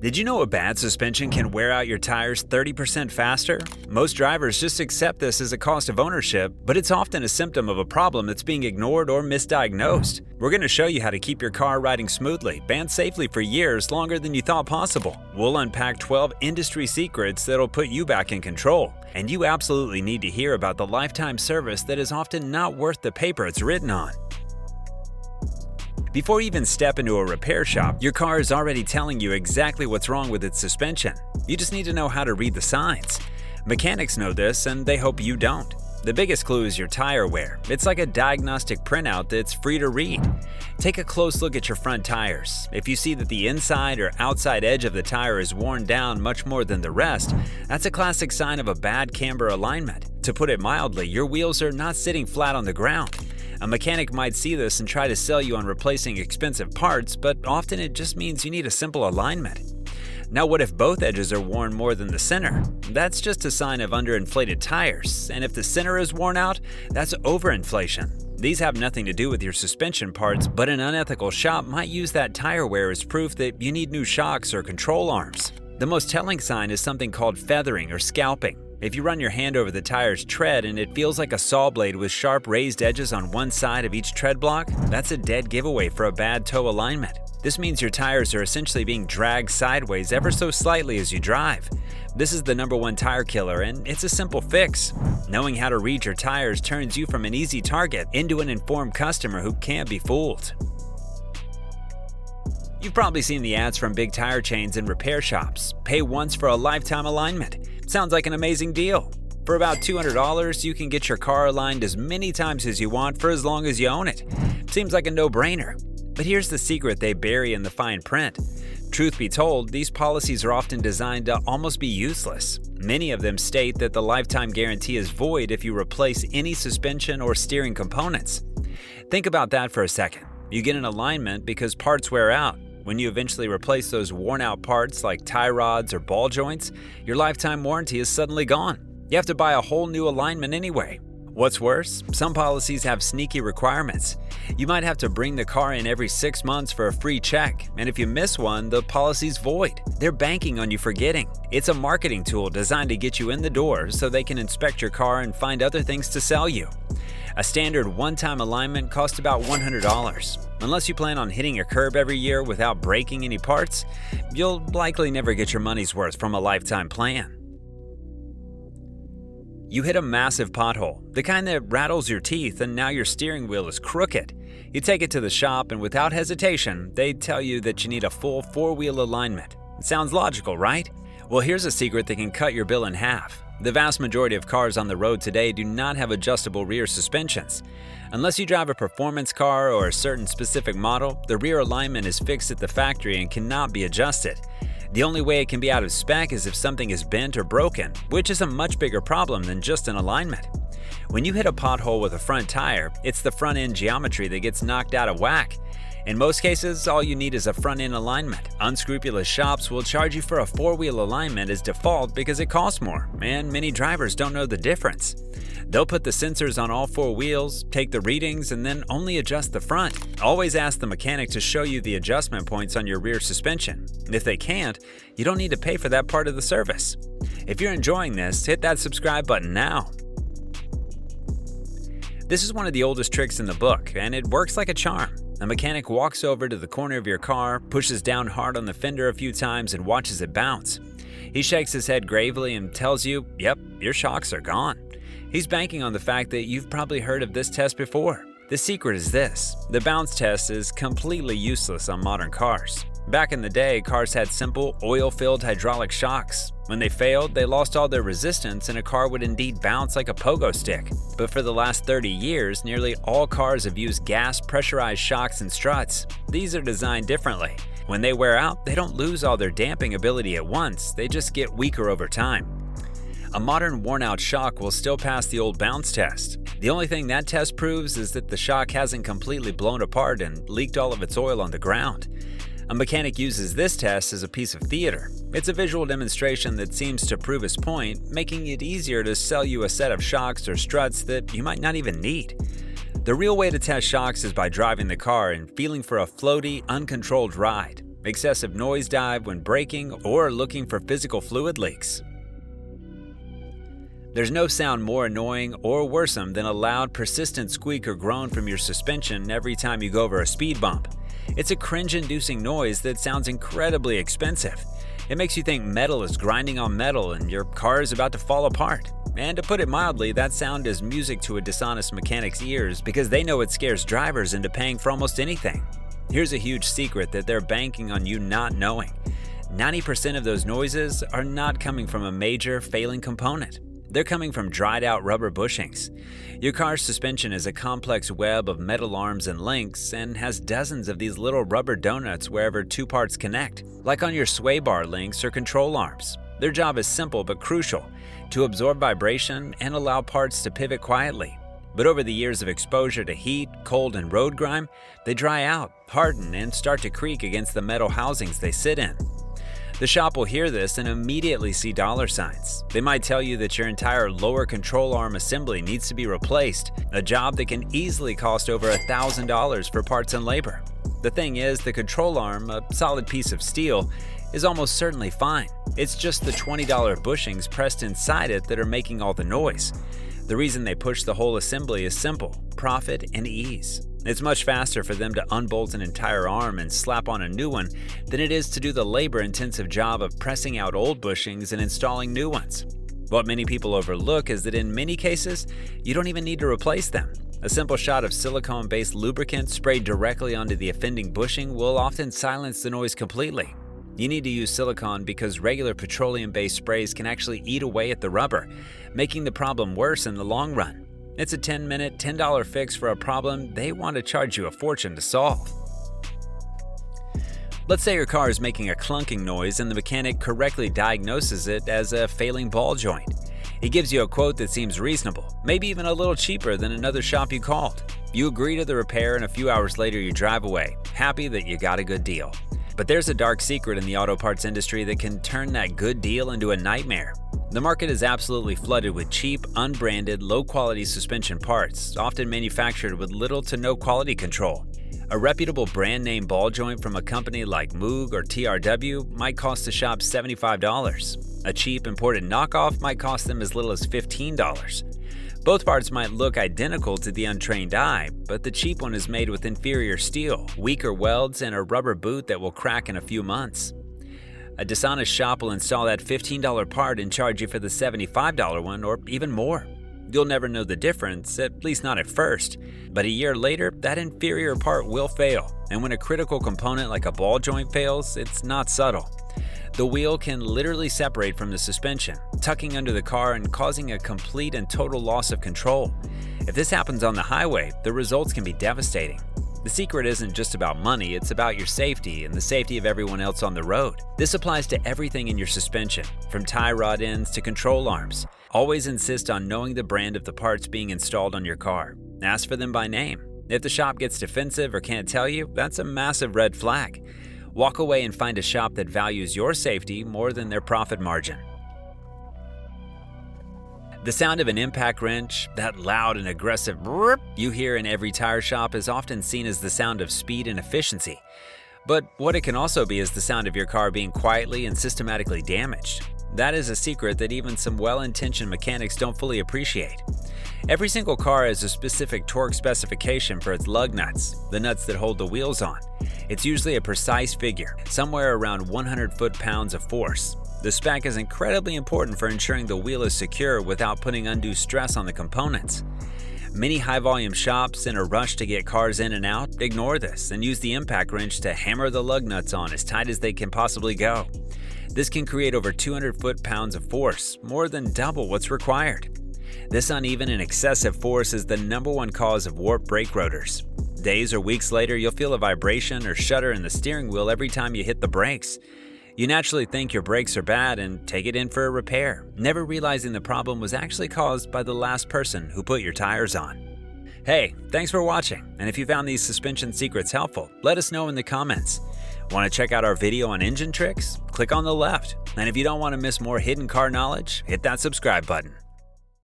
Did you know a bad suspension can wear out your tires 30% faster? Most drivers just accept this as a cost of ownership, but it's often a symptom of a problem that's being ignored or misdiagnosed. We're going to show you how to keep your car riding smoothly and safely for years longer than you thought possible. We'll unpack 12 industry secrets that'll put you back in control. And you absolutely need to hear about the lifetime service that is often not worth the paper it's written on. Before you even step into a repair shop, your car is already telling you exactly what's wrong with its suspension. You just need to know how to read the signs. Mechanics know this, and they hope you don't. The biggest clue is your tire wear. It's like a diagnostic printout that's free to read. Take a close look at your front tires. If you see that the inside or outside edge of the tire is worn down much more than the rest, that's a classic sign of a bad camber alignment. To put it mildly, your wheels are not sitting flat on the ground. A mechanic might see this and try to sell you on replacing expensive parts, but often it just means you need a simple alignment. Now, what if both edges are worn more than the center? That's just a sign of underinflated tires, and if the center is worn out, that's overinflation. These have nothing to do with your suspension parts, but an unethical shop might use that tire wear as proof that you need new shocks or control arms. The most telling sign is something called feathering or scalping. If you run your hand over the tire's tread and it feels like a saw blade with sharp raised edges on one side of each tread block, that's a dead giveaway for a bad toe alignment. This means your tires are essentially being dragged sideways ever so slightly as you drive. This is the #1 tire killer, and it's a simple fix. Knowing how to read your tires turns you from an easy target into an informed customer who can't be fooled. You've probably seen the ads from big tire chains and repair shops. Pay once for a lifetime alignment. Sounds like an amazing deal. For about $200, you can get your car aligned as many times as you want for as long as you own it. Seems like a no-brainer. But here's the secret they bury in the fine print. Truth be told, these policies are often designed to almost be useless. Many of them state that the lifetime guarantee is void if you replace any suspension or steering components. Think about that for a second. You get an alignment because parts wear out. When you eventually replace those worn-out parts like tie rods or ball joints, your lifetime warranty is suddenly gone. You have to buy a whole new alignment anyway. What's worse, some policies have sneaky requirements. You might have to bring the car in every 6 months for a free check, and if you miss one, the policy's void. They're banking on you forgetting. It's a marketing tool designed to get you in the door so they can inspect your car and find other things to sell you. A standard one-time alignment costs about $100. Unless you plan on hitting a curb every year without breaking any parts, you'll likely never get your money's worth from a lifetime plan. You hit a massive pothole, the kind that rattles your teeth, and now your steering wheel is crooked. You take it to the shop, and without hesitation, they tell you that you need a full 4-wheel alignment. It sounds logical, right? Well, here's a secret that can cut your bill in half. The vast majority of cars on the road today do not have adjustable rear suspensions. Unless you drive a performance car or a certain specific model, the rear alignment is fixed at the factory and cannot be adjusted. The only way it can be out of spec is if something is bent or broken, which is a much bigger problem than just an alignment. When you hit a pothole with a front tire, it's the front end geometry that gets knocked out of whack. In most cases, all you need is a front-end alignment. Unscrupulous shops will charge you for a 4-wheel alignment as default because it costs more, and many drivers don't know the difference. They'll put the sensors on all 4 wheels, take the readings, and then only adjust the front. Always ask the mechanic to show you the adjustment points on your rear suspension. If they can't, you don't need to pay for that part of the service. If you're enjoying this, hit that subscribe button now. This is one of the oldest tricks in the book, and it works like a charm. A mechanic walks over to the corner of your car, pushes down hard on the fender a few times, and watches it bounce. He shakes his head gravely and tells you, yep, your shocks are gone. He's banking on the fact that you've probably heard of this test before. The secret is this: the bounce test is completely useless on modern cars. Back in the day, cars had simple, oil-filled hydraulic shocks. When they failed, they lost all their resistance and a car would indeed bounce like a pogo stick. But for the last 30 years, nearly all cars have used gas pressurized shocks and struts. These are designed differently. When they wear out, they don't lose all their damping ability at once, they just get weaker over time. A modern worn-out shock will still pass the old bounce test. The only thing that test proves is that the shock hasn't completely blown apart and leaked all of its oil on the ground. A mechanic uses this test as a piece of theater. It's a visual demonstration that seems to prove his point, making it easier to sell you a set of shocks or struts that you might not even need. The real way to test shocks is by driving the car and feeling for a floaty, uncontrolled ride. excessive noise dive when braking, or looking for physical fluid leaks. There's no sound more annoying or worrisome than a loud, persistent squeak or groan from your suspension every time you go over a speed bump. It's a cringe-inducing noise that sounds incredibly expensive. It makes you think metal is grinding on metal and your car is about to fall apart. And to put it mildly, that sound is music to a dishonest mechanic's ears because they know it scares drivers into paying for almost anything. Here's a huge secret that they're banking on you not knowing. 90% of those noises are not coming from a major failing component. They're coming from dried out rubber bushings. Your car's suspension is a complex web of metal arms and links and has dozens of these little rubber donuts wherever two parts connect, like on your sway bar links or control arms. Their job is simple but crucial: to absorb vibration and allow parts to pivot quietly. But over the years of exposure to heat, cold, and road grime, they dry out, harden, and start to creak against the metal housings they sit in. The shop will hear this and immediately see dollar signs. They might tell you that your entire lower control arm assembly needs to be replaced, a job that can easily cost over $1,000 for parts and labor. The thing is, the control arm, a solid piece of steel, is almost certainly fine. It's just the $20 bushings pressed inside it that are making all the noise. The reason they push the whole assembly is simple: profit and ease. It's much faster for them to unbolt an entire arm and slap on a new one than it is to do the labor-intensive job of pressing out old bushings and installing new ones. What many people overlook is that in many cases, you don't even need to replace them. A simple shot of silicone-based lubricant sprayed directly onto the offending bushing will often silence the noise completely. You need to use silicone because regular petroleum-based sprays can actually eat away at the rubber, making the problem worse in the long run. It's a 10-minute, $10 fix for a problem they want to charge you a fortune to solve. Let's say your car is making a clunking noise and the mechanic correctly diagnoses it as a failing ball joint. He gives you a quote that seems reasonable, maybe even a little cheaper than another shop you called. You agree to the repair and a few hours later you drive away, happy that you got a good deal. But there's a dark secret in the auto parts industry that can turn that good deal into a nightmare. The market is absolutely flooded with cheap, unbranded, low-quality suspension parts, often manufactured with little to no quality control. A reputable brand-name ball joint from a company like Moog or TRW might cost the shop $75. A cheap imported knockoff might cost them as little as $15. Both parts might look identical to the untrained eye, but the cheap one is made with inferior steel, weaker welds, and a rubber boot that will crack in a few months. A dishonest shop will install that $15 part and charge you for the $75 one or even more. You'll never know the difference, at least not at first, but a year later, that inferior part will fail, and when a critical component like a ball joint fails, it's not subtle. The wheel can literally separate from the suspension, tucking under the car and causing a complete and total loss of control. If this happens on the highway, the results can be devastating. The secret isn't just about money, it's about your safety and the safety of everyone else on the road. This applies to everything in your suspension, from tie rod ends to control arms. Always insist on knowing the brand of the parts being installed on your car. Ask for them by name. If the shop gets defensive or can't tell you, that's a massive red flag. Walk away and find a shop that values your safety more than their profit margin. The sound of an impact wrench, that loud and aggressive brrrp you hear in every tire shop, is often seen as the sound of speed and efficiency. But what it can also be is the sound of your car being quietly and systematically damaged. That is a secret that even some well-intentioned mechanics don't fully appreciate. Every single car has a specific torque specification for its lug nuts, the nuts that hold the wheels on. It's usually a precise figure, somewhere around 100 foot-pounds of force. The spec is incredibly important for ensuring the wheel is secure without putting undue stress on the components. Many high-volume shops, in a rush to get cars in and out, ignore this and use the impact wrench to hammer the lug nuts on as tight as they can possibly go. This can create over 200 foot-pounds of force, more than double what's required. This uneven and excessive force is the #1 cause of warped brake rotors. Days or weeks later, you'll feel a vibration or shudder in the steering wheel every time you hit the brakes. You naturally think your brakes are bad and take it in for a repair, never realizing the problem was actually caused by the last person who put your tires on. Hey, thanks for watching, and if you found these suspension secrets helpful, let us know in the comments. Want to check out our video on engine tricks? Click on the left. And if you don't want to miss more hidden car knowledge, hit that subscribe button.